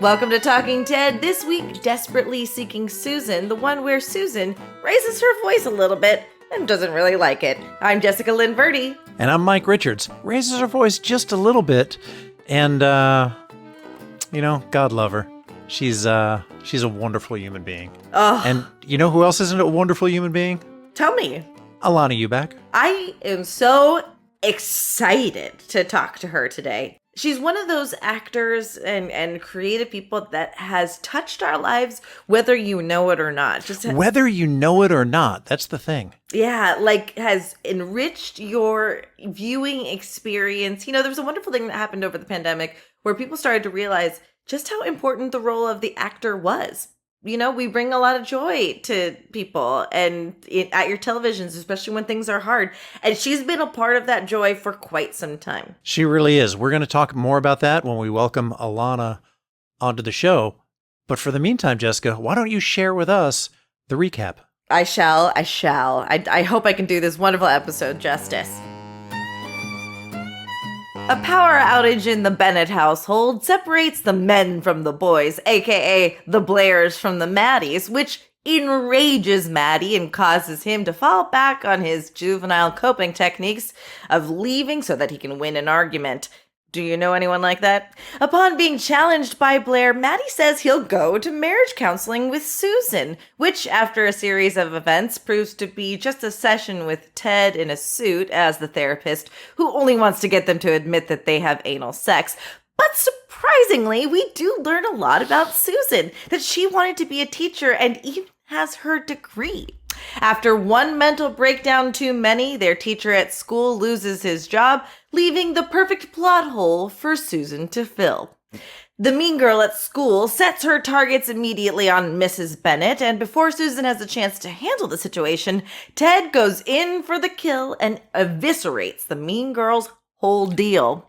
Welcome to Talking Ted. This week, desperately seeking Susan, the one where Susan raises her voice a little bit and doesn't really like it. I'm Jessica Lynn Verdi. And I'm Mike Richards. Raises her voice just a little bit. And, God love her. She's a wonderful human being. Oh. And you know who else isn't a wonderful human being? Tell me. Alanna Ubach. I am so excited to talk to her today. She's one of those actors and creative people that has touched our lives, whether you know it or not. Whether you know it or not, that's the thing. Yeah, has enriched your viewing experience. You know, there was a wonderful thing that happened over the pandemic where people started to realize just how important the role of the actor was. You know, we bring a lot of joy to people and at your televisions, especially when things are hard. And she's been a part of that joy for quite some time. She really is. We're going to talk more about that when we welcome Alanna onto the show. But for the meantime, Jessica, why don't you share with us the recap? I shall. I hope I can do this wonderful episode justice. A power outage in the Bennett household separates the men from the boys, aka the Blairs from the Maddies, which enrages Maddie and causes him to fall back on his juvenile coping techniques of leaving so that he can win an argument. Do you know anyone like that? Upon being challenged by Blair, Maddie says he'll go to marriage counseling with Susan, which, after a series of events, proves to be just a session with Ted in a suit as the therapist, who only wants to get them to admit that they have anal sex. But surprisingly, we do learn a lot about Susan, that she wanted to be a teacher and even has her degree. After one mental breakdown too many, their teacher at school loses his job, leaving the perfect plot hole for Susan to fill. The mean girl at school sets her targets immediately on Mrs. Bennett, and before Susan has a chance to handle the situation, Ted goes in for the kill and eviscerates the mean girl's whole deal.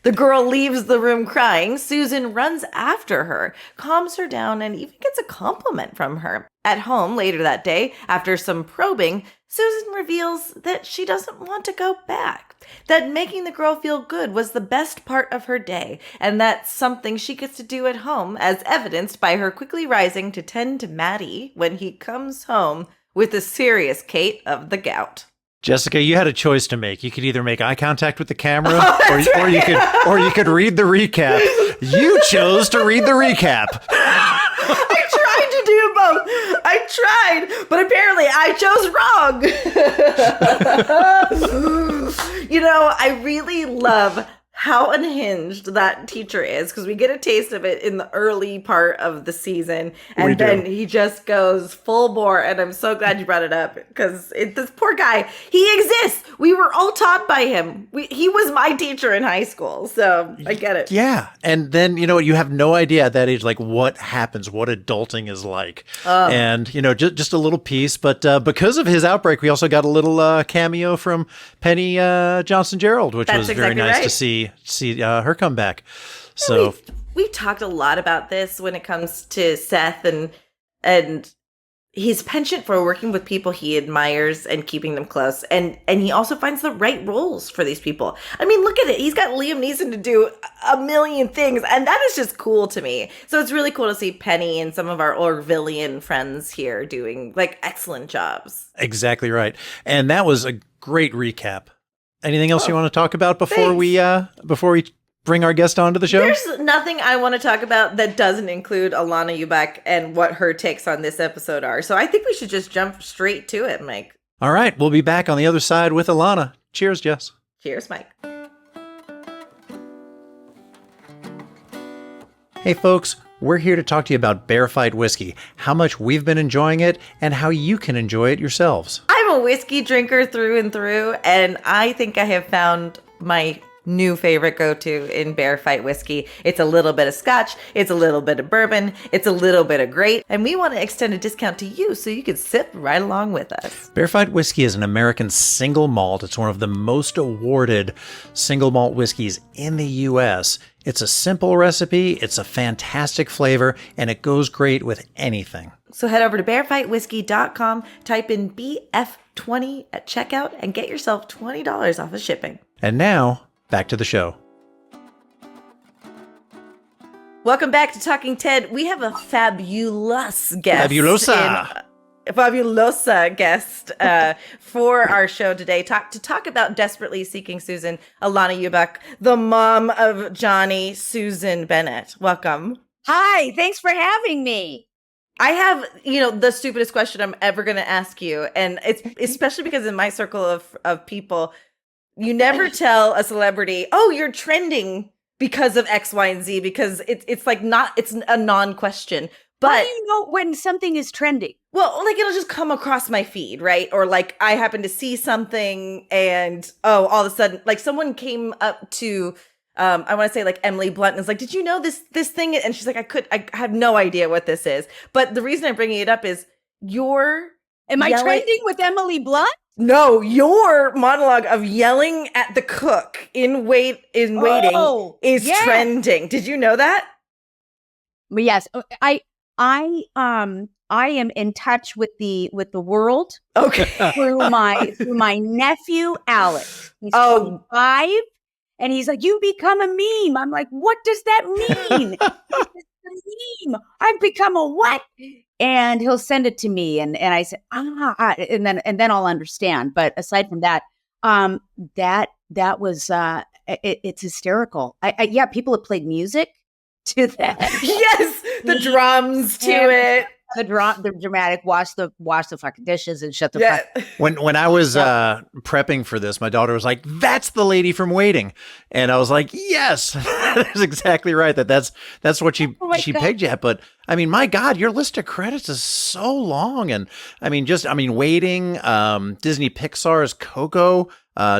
The girl leaves the room crying. Susan runs after her, calms her down, and even gets a compliment from her. At home later that day, after some probing, Susan reveals that she doesn't want to go back, that making the girl feel good was the best part of her day, and that's something she gets to do at home, as evidenced by her quickly rising to tend to Maddie when he comes home with a serious case of the gout. Jessica, you had a choice to make. You could either make eye contact with the camera, or you could read the recap. You chose to read the recap. I tried to do both. I tried, but apparently I chose wrong. You know, I really love how unhinged that teacher is, because we get a taste of it in the early part of the season, and then he just goes full bore. And I'm so glad you brought it up, because this poor guy, he exists. We were all taught by him. He was my teacher in high school, so I get it. Yeah, and then you have no idea at that age what happens, what adulting is like, and just a little piece. But because of his outbreak, we also got a little cameo from Penny Johnson-Gerald, which was very nice to see her come back. So we've talked a lot about this when it comes to Seth and his penchant for working with people he admires and keeping them close, and he also finds the right roles for these people. I mean, look at it. He's got Liam Neeson to do a million things, and that is just cool to me. So it's really cool to see Penny and some of our Orvillian friends here doing excellent jobs. Exactly right. And that was a great recap. Anything else you want to talk about before we bring our guest onto the show? There's nothing I want to talk about that doesn't include Alanna Ubach and what her takes on this episode are. So I think we should just jump straight to it, Mike. All right, we'll be back on the other side with Alanna. Cheers, Jess. Cheers, Mike. Hey, folks. We're here to talk to you about Bear Fight Whiskey, how much we've been enjoying it, and how you can enjoy it yourselves. I'm a whiskey drinker through and through, and I think I have found my new favorite go-to in Bear Fight Whiskey. It's a little bit of scotch, it's a little bit of bourbon, it's a little bit of grape, and we want to extend a discount to you so you can sip right along with us. Bear Fight Whiskey is an American single malt. It's one of the most awarded single malt whiskeys in the U.S. It's a simple recipe, it's a fantastic flavor, and it goes great with anything. So head over to bearfightwhiskey.com, type in BF20 at checkout, and get yourself $20 off of shipping. And now, back to the show. Welcome back to Talking Ted. We have a fabulous guest. Fabulosa guest for our show today to talk about Desperately Seeking Susan, Alanna Ubach, the mom of Johnny, Susan Bennett. Welcome. Hi, thanks for having me. I have, the stupidest question I'm ever going to ask you. And it's especially because in my circle of people, you never tell a celebrity, oh, you're trending because of X, Y, and Z, because it's a non-question. But how do you know when something is trending? Well, like it'll just come across my feed, right? Or like I happen to see something and all of a sudden, like someone came up to, I want to say like Emily Blunt and is like, did you know this thing? And she's like, I have no idea what this is. But the reason I'm bringing it up is Am I trending with Emily Blunt? No, your monologue of yelling at the cook in waiting is trending. Did you know that? Yes, I am in touch with the world. Okay. through my nephew Alex. He's 25, and he's like, "You become a meme." I'm like, "What does that mean?" It's a meme. I've become a what? And he'll send it to me, and I said, and then I'll understand. But aside from that, that was it's hysterical. Yeah, people have played music to that. Yes, the drums to it. The dramatic wash the fucking dishes and shut the fuck. When I was prepping for this, my daughter was like, "That's the lady from Waiting," and I was like, "Yes, that's exactly right. That's what she pegged you at." But I mean, my God, your list of credits is so long, and Waiting, Disney Pixar's Coco,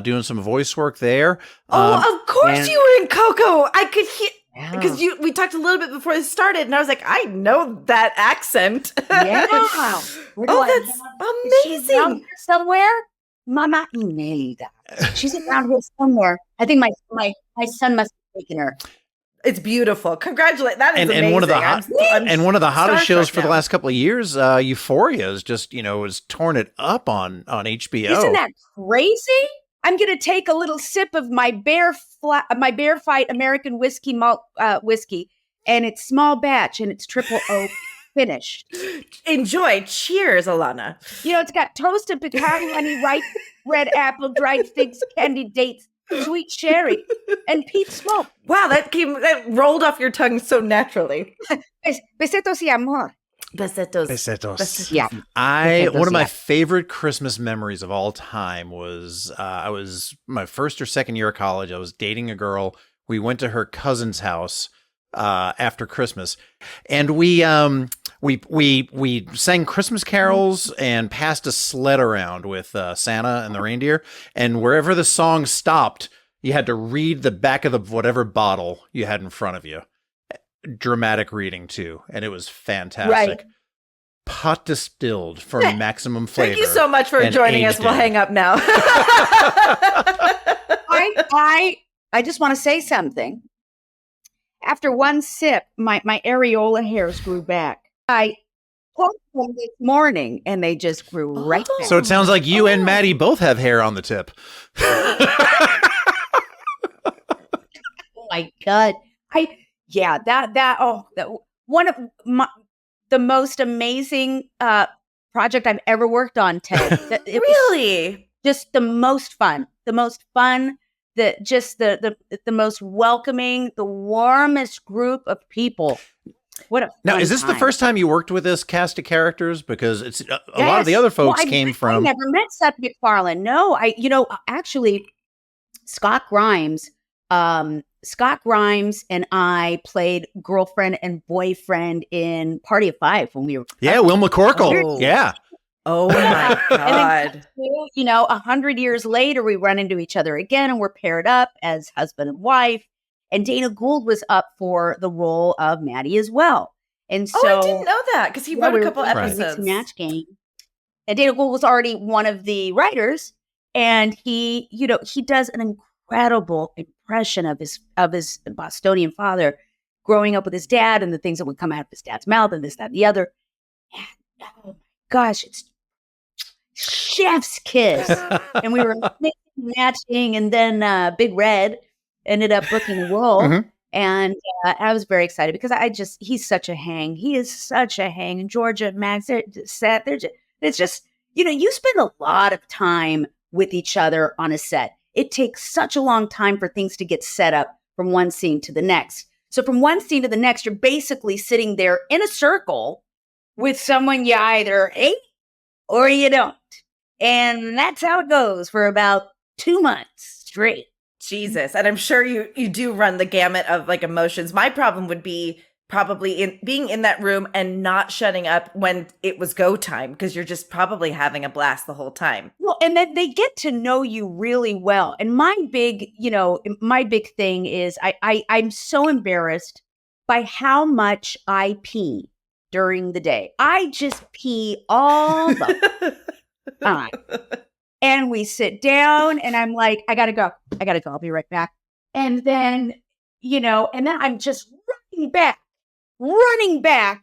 doing some voice work there. Of course you were in Coco. I could hear. Because we talked a little bit before this started, and I was like, I know that accent. Yeah. That's amazing. Around here somewhere, Mama Imelda. She's around here somewhere. I think my son must have taken her. It's beautiful. Congratulations. That is amazing. And one of the hottest shows for the last couple of years, Euphoria, is just has torn it up on HBO. Isn't that crazy? I'm going to take a little sip of my Bear Fight American whiskey malt whiskey, and it's small batch and it's triple oak finished. Enjoy. Cheers, Alanna. It's got toasted pecan, honey, ripe red apple, dried figs, candied dates, sweet sherry, and peat smoke. Wow, that rolled off your tongue so naturally. Besitos y amor. Besitos. Yeah. One of my favorite Christmas memories of all time was I was my first or second year of college. I was dating a girl. We went to her cousin's house after Christmas, and we sang Christmas carols and passed a sled around with Santa and the reindeer. And wherever the song stopped, you had to read the back of the whatever bottle you had in front of you. Dramatic reading too, and it was fantastic. Right. Pot distilled for maximum flavor. Thank you so much for joining us. We'll hang up now. I just want to say something. After one sip, my areola hairs grew back. I plucked them this morning, and they just grew right back. So it sounds like you and Maddie both have hair on the tip. Oh my God. That one of the most amazing project I've ever worked on, Ted. Really? Just the most fun, the most welcoming, the warmest group of people. What a now, is this time. The first time you worked with this cast of characters? Because it's a lot of the other folks came from. I never met Seth MacFarlane. No, actually, Scott Grimes and I played girlfriend and boyfriend in Party of Five when we were. Yeah, Will McCorkle. Oh. Yeah. Oh my God. And then, 100 years later, we run into each other again, and we're paired up as husband and wife. And Dana Gould was up for the role of Maddie as well. And so, I didn't know that because he wrote a couple episodes. Match game. And Dana Gould was already one of the writers, and he does an incredible impression of his Bostonian father growing up with his dad and the things that would come out of his dad's mouth and this, that, and the other. And, oh my gosh, it's chef's kiss. And we were matching, and then Big Red ended up booking the role. Mm-hmm. And I was very excited because he's such a hang. He is such a hang. And Georgia, Max, Seth, it's just, you spend a lot of time with each other on a set. It takes such a long time for things to get set up from one scene to the next. So from one scene to the next, you're basically sitting there in a circle with someone you either hate or you don't. And that's how it goes for about 2 months straight. Jesus. And I'm sure you do run the gamut of like emotions. My problem would be probably being in that room and not shutting up when it was go time, because you're just probably having a blast the whole time. Well, and then they get to know you really well. And my big thing is I'm so embarrassed by how much I pee during the day. I just pee all the time. And we sit down and I'm like, I gotta go. I'll be right back. And then, and then I'm just running back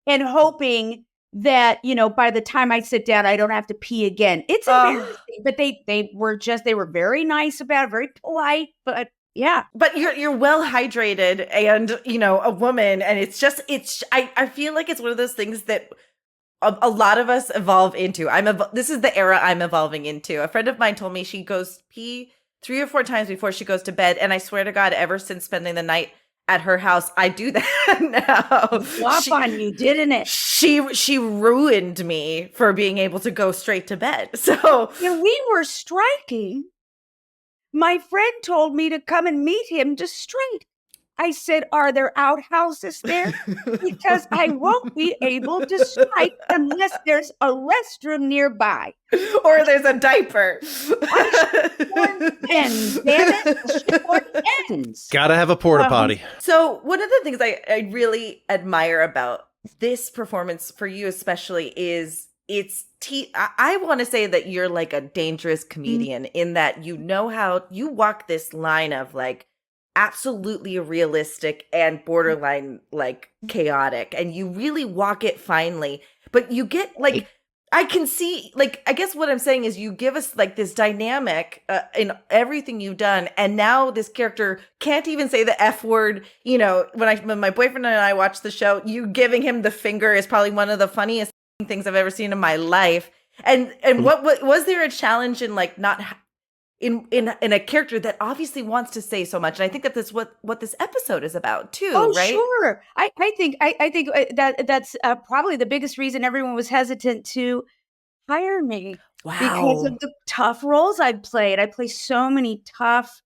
and hoping that, by the time I sit down, I don't have to pee again. It's embarrassing, but they were very nice about it, very polite, but yeah. But you're well hydrated and, a woman. And I feel like it's one of those things that a lot of us evolve into. This is the era I'm evolving into. A friend of mine told me she goes pee 3 or 4 times before she goes to bed. And I swear to God, ever since spending the night at her house, I do that now. Flop on you, didn't it? She ruined me for being able to go straight to bed. So we were striking. My friend told me to come and meet him just straight. I said, are there outhouses there? Because I won't be able to strike unless there's a restroom nearby. Or there's a diaper. Ends, damn it. Short ends. Gotta have a porta potty. So one of the things I really admire about this performance for you especially is I want to say that you're like a dangerous comedian in that you know how you walk this line of like, absolutely realistic and borderline like chaotic, and you really walk it finely, but you get like I can see, like, I guess what I'm saying is you give us like this dynamic in everything you've done, and now this character can't even say the F word. When my boyfriend and I watched the show, you giving him the finger is probably one of the funniest things I've ever seen in my life. And what was there a challenge in like not in a character that obviously wants to say so much? And I think that that's what this episode is about too, right? Sure. I think that's probably the biggest reason everyone was hesitant to hire me. Wow. Because of the tough roles I've played. I play so many tough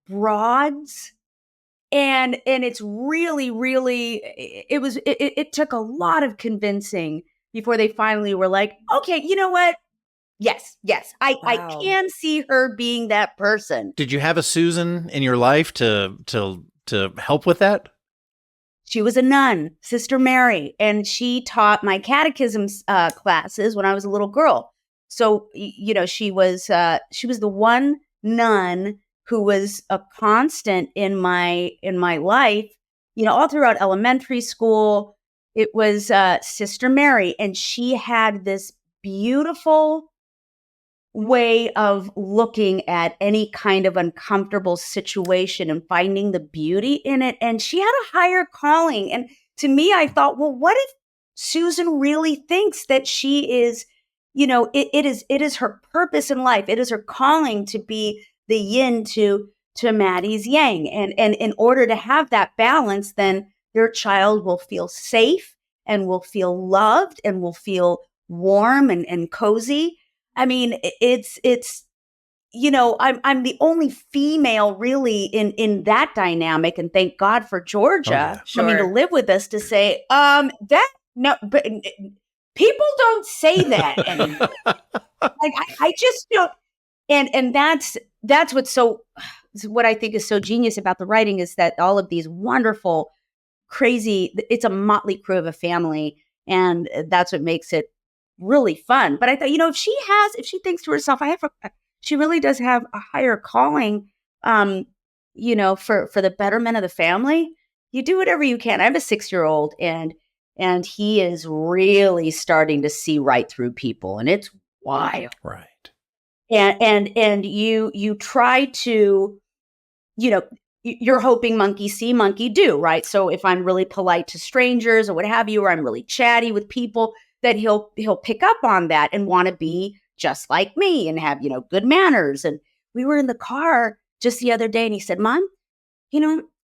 broads. And it's really, really, it took a lot of convincing before they finally were like, okay, you know what? Yes. I can see her being that person. Did you have a Susan in your life to help with that? She was a nun, Sister Mary, and she taught my catechism classes when I was a little girl. So, she was the one nun who was a constant in my life, all throughout elementary school. It was Sister Mary, and she had this beautiful way of looking at any kind of uncomfortable situation and finding the beauty in it. And she had a higher calling. And to me, I thought, well, what if Susan really thinks that she is, it is her purpose in life. It is her calling to be the yin to Maddie's yang. And in order to have that balance, then their child will feel safe and will feel loved and will feel warm and cozy. I mean, it's I'm the only female really in that dynamic, and thank God for Georgia. Oh, yeah. Sure. I mean, to live with us to say but people don't say that anymore. Like I just don't, and that's what I think is so genius about the writing is that all of these wonderful, crazy, it's a motley crew of a family, and that's what makes it really fun. But I thought, if she thinks to herself, she really does have a higher calling, for the betterment of the family. You do whatever you can. I have a 6-year-old and he is really starting to see right through people, and it's wild. Right. And you try to, you're hoping monkey see, monkey do, right? So if I'm really polite to strangers or what have you, or I'm really chatty with people, that he'll pick up on that and want to be just like me and have, good manners. And we were in the car just the other day and he said, Mom,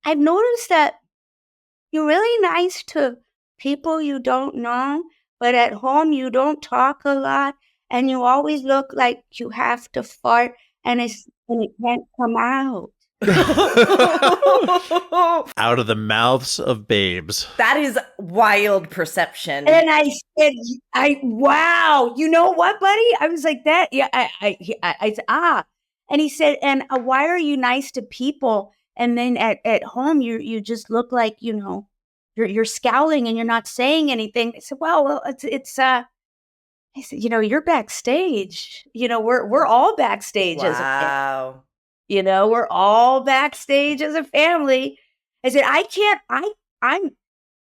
I've noticed that you're really nice to people you don't know, but at home you don't talk a lot and you always look like you have to fart and it can't come out. Out of the mouths of babes. That is wild perception. And I said, wow, you know what, buddy? I was like that. Yeah, I said, and he said, and why are you nice to people? And then at home, you just look like, you're scowling and you're not saying anything. I said, well, it's I said, you're backstage. We're all backstage as a family. We're all backstage as a family. I said,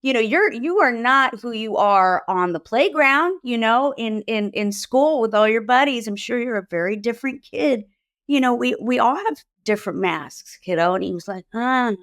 you are not who you are on the playground, in school with all your buddies. I'm sure you're a very different kid. We all have different masks, and he was like, okay.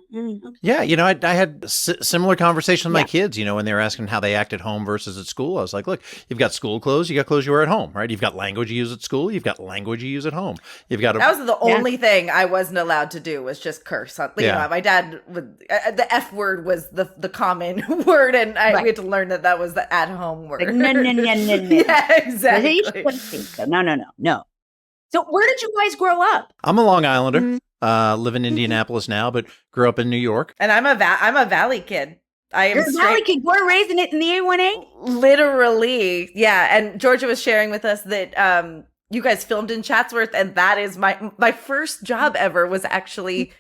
Yeah, I had similar conversation with my kids, when they were asking how they act at home versus at school. I was like, look, you've got school clothes, you got clothes you wear at home, right? You've got language you use at school, you've got language you use at home. That was the only thing I wasn't allowed to do was just curse. My dad would, the F word was the common word, and we had to learn that was the at home word. Like, no. Yeah, exactly. No. So where did you guys grow up? I'm a Long Islander, live in Indianapolis now, but grew up in New York. And I'm a Valley kid. You're a Valley kid. We're raising it in the A1A? Literally, yeah. And Georgia was sharing with us that you guys filmed in Chatsworth, and that is my first job ever was actually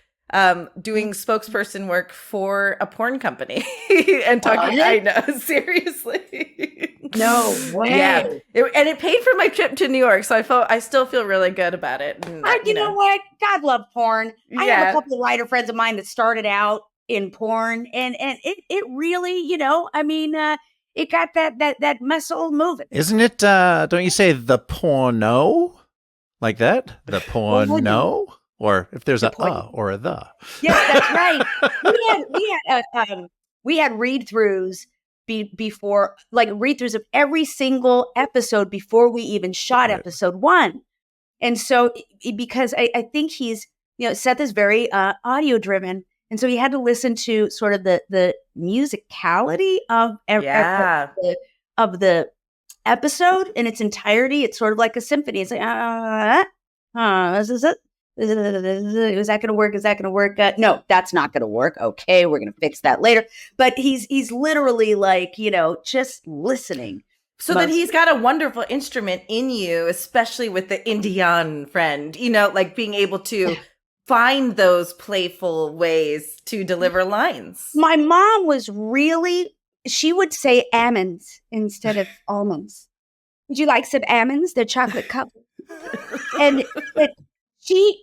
doing spokesperson work for a porn company and talking. I know, seriously. No way. Yeah, and it paid for my trip to New York, so I still feel really good about it. And, you know what? God love porn. I have a couple of writer friends of mine that started out in porn, and it really, it got that muscle moving. Isn't it? Don't you say the porno like that? The porno. Or if there's or a the. Yes, that's right. We had read-throughs before, like read-throughs of every single episode before we even shot episode 1. And so, because I think he's, Seth is very audio-driven, and so he had to listen to sort of the musicality of the episode in its entirety. It's sort of like a symphony. It's like, this is it. Is that going to work? Is that going to work? No, that's not going to work. Okay, we're going to fix that later. But he's literally like, just listening. So that he's got a wonderful instrument in you, especially with the Indian friend, like being able to find those playful ways to deliver lines. My mom was she would say almonds instead of almonds. Would you like some almonds? They're chocolate covered. And she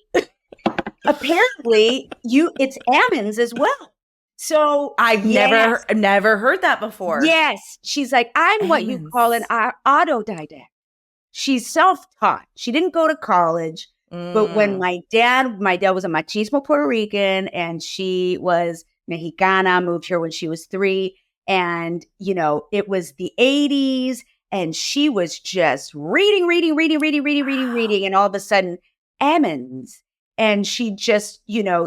apparently it's almonds as well. So I've never heard that before. Yes, she's like, I'm what you call an autodidact. She's self-taught. She didn't go to college, but when my dad was a machismo Puerto Rican, and she was Mexicana, moved here when she was 3, and it was the 80s, and she was just reading, and all of a sudden. Almonds, and she just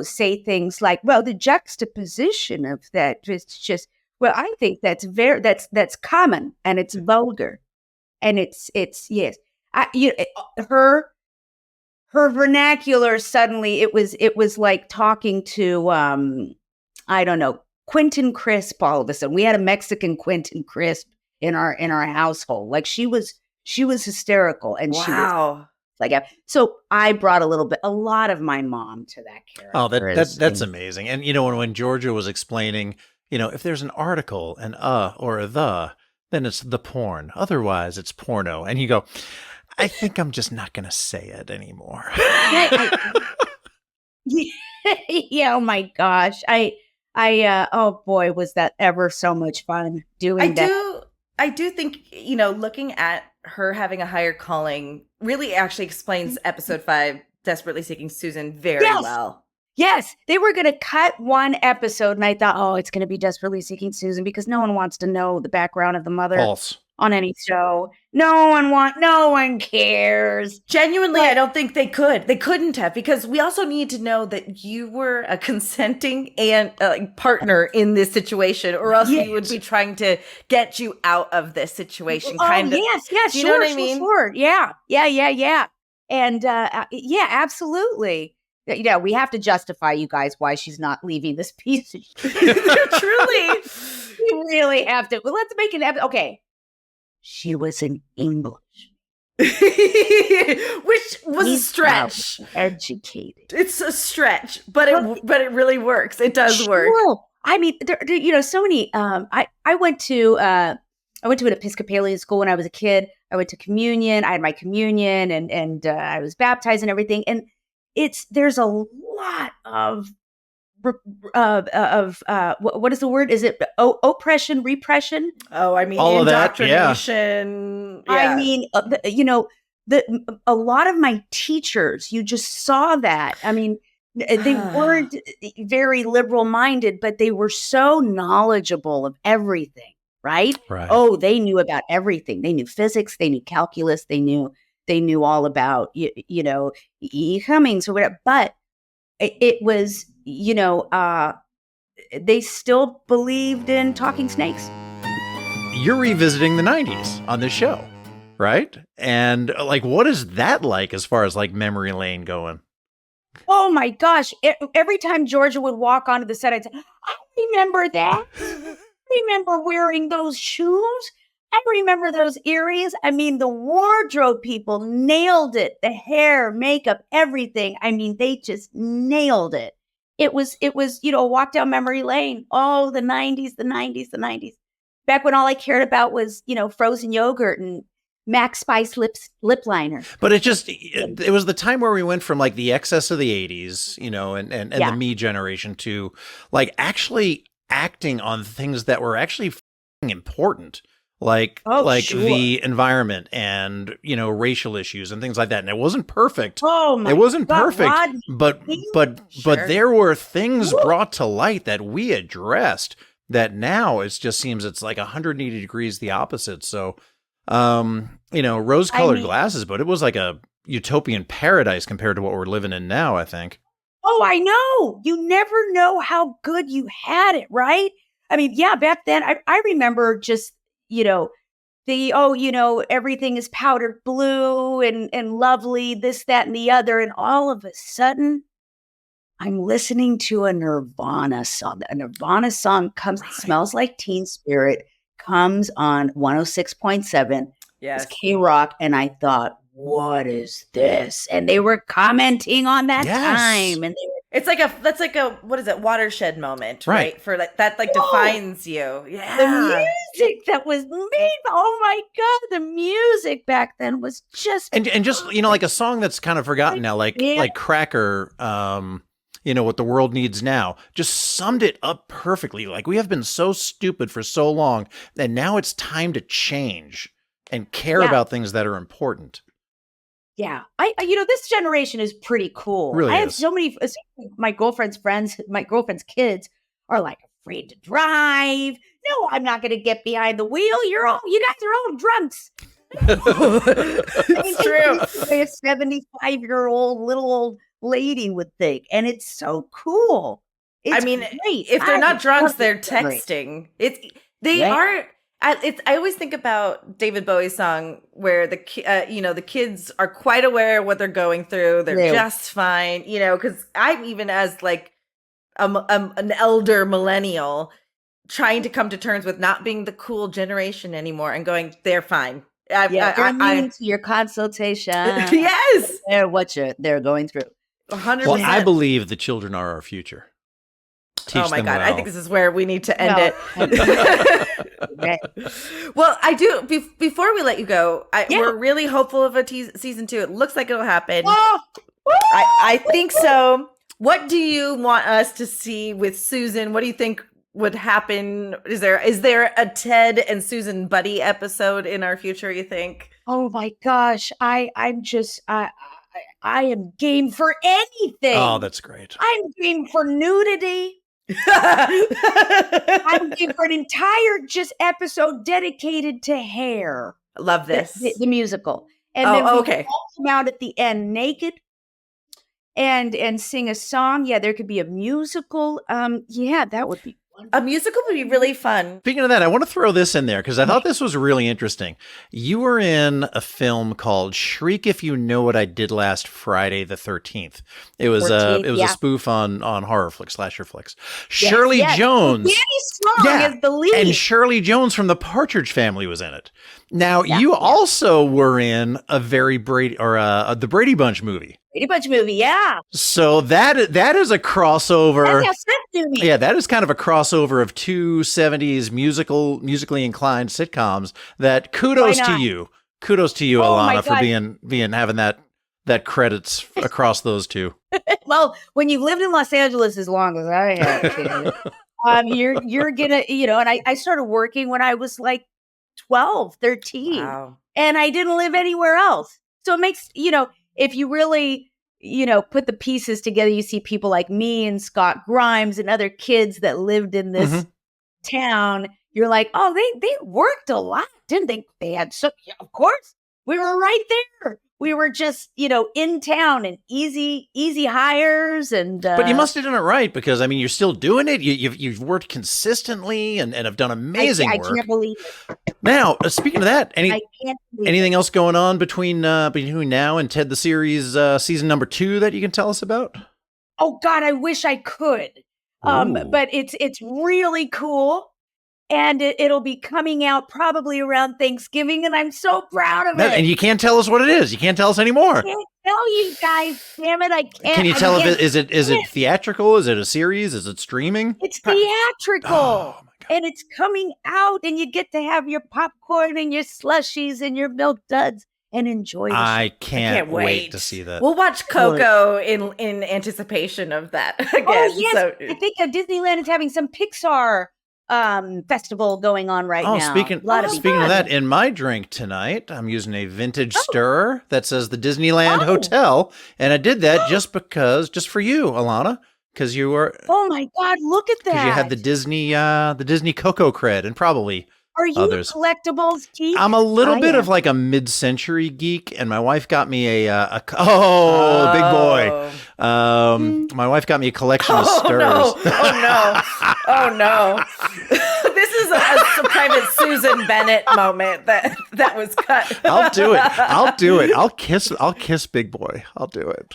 say things like, well, the juxtaposition of that is just, well, I think that's common, and it's vulgar, and it's yes, her vernacular suddenly it was like talking to I don't know, Quentin Crisp. All of a sudden we had a Mexican Quentin Crisp in our household. Like she was hysterical, and wow. So I brought a lot of my mom to that character. Oh, that's amazing. And when Georgia was explaining, if there's an article, an or a the, then it's the porn. Otherwise, it's porno. And you go, I think I'm just not going to say it anymore. Yeah. Oh my gosh. Oh boy, was that ever so much fun doing that. I do think, looking at her having a higher calling really actually explains episode 5, Desperately Seeking Susan, very well. Yes, they were going to cut one episode, and I thought, oh, it's going to be Desperately Seeking Susan, because no one wants to know the background of the mother False. on any show. No one cares. Genuinely, I don't think they could. They couldn't have, because we also need to know that you were a consenting and partner in this situation, or else we would be trying to get you out of this situation. Yes, you know what I mean? Sure. Yeah. And yeah, absolutely. Yeah, we have to justify, you guys, why she's not leaving this piece of shit. Truly. We really have to. Well, let's make an episode. Okay. She was in English. Which was a stretch. Educated. It's a stretch, but it really works. It does work. I mean, there, so many. I went to an Episcopalian school when I was a kid. I went to communion. I had my communion, and I was baptized and everything. And there's a lot of what is the word? Is it oppression, repression? Oh, I mean, all indoctrination. Of that, I mean, a lot of my teachers, you just saw that. I mean, they weren't very liberal minded, but they were so knowledgeable of everything, right? Oh, they knew about everything. They knew physics, they knew calculus, they knew all about, E. Cummings or whatever. But it was, they still believed in talking snakes. You're revisiting the 90s on this show, right? And what is that like as far as memory lane going? Oh my gosh. Every time Georgia would walk onto the set, I'd say, I remember that. I remember wearing those shoes. I remember those earrings. I mean, the wardrobe people nailed it. The hair, makeup, everything. I mean, they just nailed it. It was, walk down memory lane. Oh, the 90s. Back when all I cared about was, frozen yogurt and Max Spice lip liner. But it was the time where we went from the excess of the 80s, and the me generation to actually acting on things that were actually important. Sure. The environment and, racial issues and things like that. And it wasn't perfect. Oh my It wasn't God, perfect, Rodney. but there were things brought to light that we addressed that now it just seems it's 180 degrees the opposite. So, rose-colored glasses, but it was like a utopian paradise compared to what we're living in now, I think. Oh, I know. You never know how good you had it, right? I mean, yeah, back then I remember just, everything is powdered blue and lovely, this, that, and the other. And all of a sudden, I'm listening to a Nirvana song. A Nirvana song comes, Smells Like Teen Spirit, comes on 106.7. Yes. It's K-Rock. And I thought, what is this? And they were commenting on that time. And that's like a what is it, watershed moment, right? For that defines you. Yeah. The music that was made, oh my God, the music back then was just and just like a song that's kind of forgotten now, like Cracker, What the World Needs Now, just summed it up perfectly. We have been so stupid for so long, and now it's time to change and care about things that are important. Yeah. This generation is pretty cool. Really I have so many, my girlfriend's friends, my girlfriend's kids are afraid to drive. No, I'm not going to get behind the wheel. You guys are all drunks. It's true. A 75-year-old little old lady would think. And it's so cool. It's great. If they're not drunks, they're texting. I always think about David Bowie's song where the kids are quite aware of what they're going through. They're just fine, because I'm even as an elder millennial trying to come to terms with not being the cool generation anymore and going, they're fine. They're immune to your consultation. Yes. They're going through. 100%. Well, I believe the children are our future. Oh my God. Well. I think this is where we need to end it. Okay. Well, I do. Before we let you go, we're really hopeful of a season 2. It looks like it'll happen. Oh, I think so. What do you want us to see with Susan? What do you think would happen? Is there a Ted and Susan buddy episode in our future, you think? Oh my gosh. I'm just, I am game for anything. Oh, that's great. I'm game for nudity. I'm game for an entire just episode dedicated to hair. Love this. The musical. And then we all come out at the end naked and sing a song. Yeah, there could be a musical. Yeah, that would be wonderful. A musical would be really fun. Speaking of that, I want to throw this in there because I thought this was really interesting. You were in a film called Shriek If You Know What I Did Last Friday the 13th. It was a spoof on horror flicks, slasher flicks. Yes, Shirley Jones. Danny Strong is the lead. And Shirley Jones from the Partridge Family was in it. Now, you also were in a the Brady Bunch movie. Brady Bunch movie, yeah. So that is a crossover. That's how Seth knew me. Yeah, that is kind of a crossover of two 70s musically inclined sitcoms. That kudos to you. Kudos to you, Alanna, for having that credits across those two. Well, when you've lived in Los Angeles as long as I have, you're gonna, and I started working when I was like 12, 13. Wow. And I didn't live anywhere else. So it makes, if you really, put the pieces together, you see people like me and Scott Grimes and other kids that lived in this town. You're like, oh, they worked a lot, didn't they? They had of course, we were right there. We were just, in town and easy hires. And but you must have done it right because, you're still doing it. You've worked consistently and have done amazing work. I can't believe it. Now, speaking of that, anything else going on between now and Ted the Series season number 2 that you can tell us about? Oh, God, I wish I could. But it's really cool. And it'll be coming out probably around Thanksgiving, and I'm so proud of it. And you can't tell us what it is. You can't tell us anymore. I can't tell you guys. Damn it, I can't. Can you tell if is it theatrical? Is it a series? Is it streaming? It's theatrical. Oh, my God. And it's coming out, and you get to have your popcorn and your slushies and your milk duds and enjoy the show. I can't wait to see that. We'll watch Coco in anticipation of that again. Oh, yes. So, I think Disneyland is having some Pixar festival going on right now. Speaking of that, in my drink tonight, I'm using a vintage stirrer that says the Disneyland Hotel, and I did that just for you, Alanna, because you were. Oh my God! Look at that! Because you had the Disney Cocoa cred, and probably. Are you others. A collectibles geek? I'm a little bit of like a mid-century geek, and my wife got me big boy. My wife got me a collection of stirrers. Oh no! This is a private Susan Bennett moment that was cut. I'll do it. I'll kiss Big Boy. I'll do it.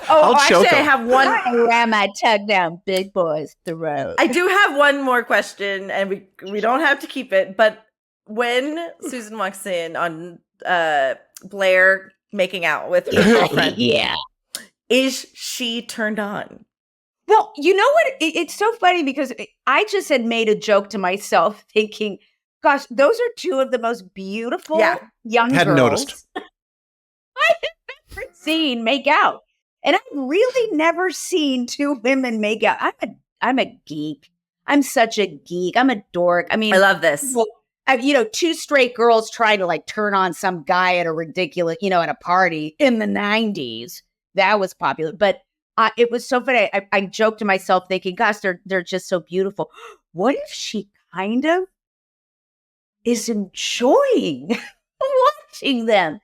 Actually, I have one. I ran my tongue down Big Boy's throat. I do have one more question, and we don't have to keep it. But when Susan walks in on Blair making out with her girlfriend, is she turned on? Well, you know what? It's so funny because I just had made a joke to myself thinking, gosh, those are two of the most beautiful young Hadn't girls noticed. I have ever seen make out. And I've really never seen two women make out. I'm a geek. I'm such a geek. I'm a dork. I mean, I love this. Two straight girls trying to like turn on some guy at a ridiculous, at a party in the 90s. That was popular. But it was so funny. I joked to myself thinking, gosh, they're just so beautiful. What if she kind of is enjoying watching them?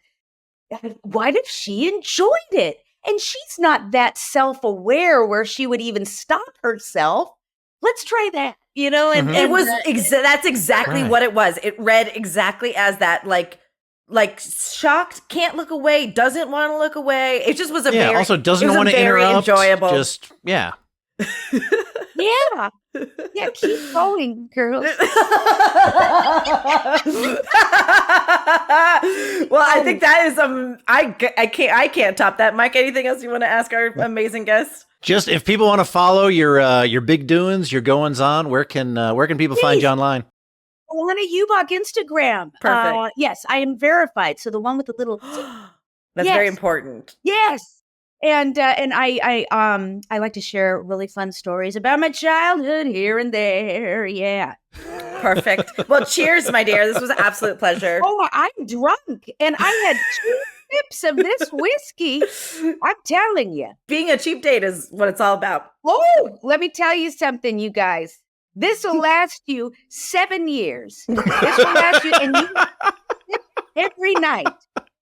What if she enjoyed it? And she's not that self-aware where she would even stop herself. Let's try that, and it was that's exactly what it was. It read exactly as that, like shocked, can't look away, doesn't want to look away. It just was also doesn't want to interrupt. Enjoyable. Just yeah, keep going, girls. Well, I think that is I can't top that. Mike, anything else you want to ask our amazing guest? Just if people want to follow your big doings, your goings on, where can people find you online? Alanna Ubach Instagram. Perfect. Yes, I am verified. So the one with the little that's very important. Yes. And I like to share really fun stories about my childhood here and there. Yeah. Perfect. Well, cheers, my dear. This was an absolute pleasure. Oh, I'm drunk. And I had sips of this whiskey, I'm telling you. Being a cheap date is what it's all about. Oh, let me tell you something, you guys. This will last you 7 years. This will last you, and you sip every night,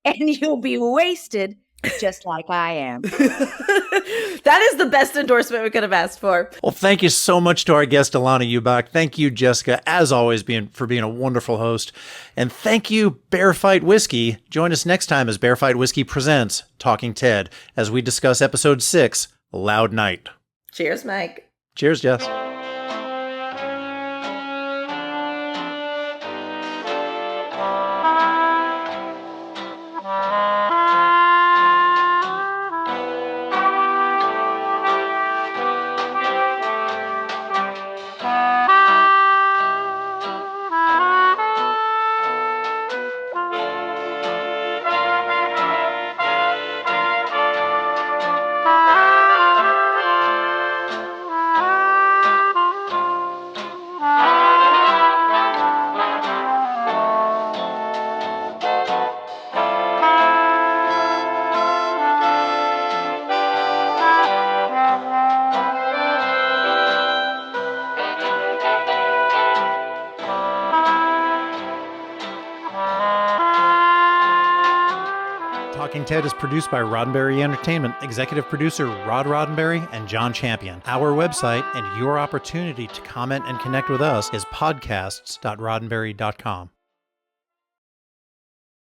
and you'll be wasted just like I am. That is the best endorsement we could have asked for. Well, thank you so much to our guest, Alanna Ubach. Thank you, Jessica, as always, for being a wonderful host. And thank you, Bear Fight Whiskey. Join us next time as Bear Fight Whiskey presents Talking Ted as we discuss episode 6, Loud Night. Cheers, Mike. Cheers, Jess. Talking Ted is produced by Roddenberry Entertainment, executive producer Rod Roddenberry and John Champion. Our website and your opportunity to comment and connect with us is podcasts.roddenberry.com.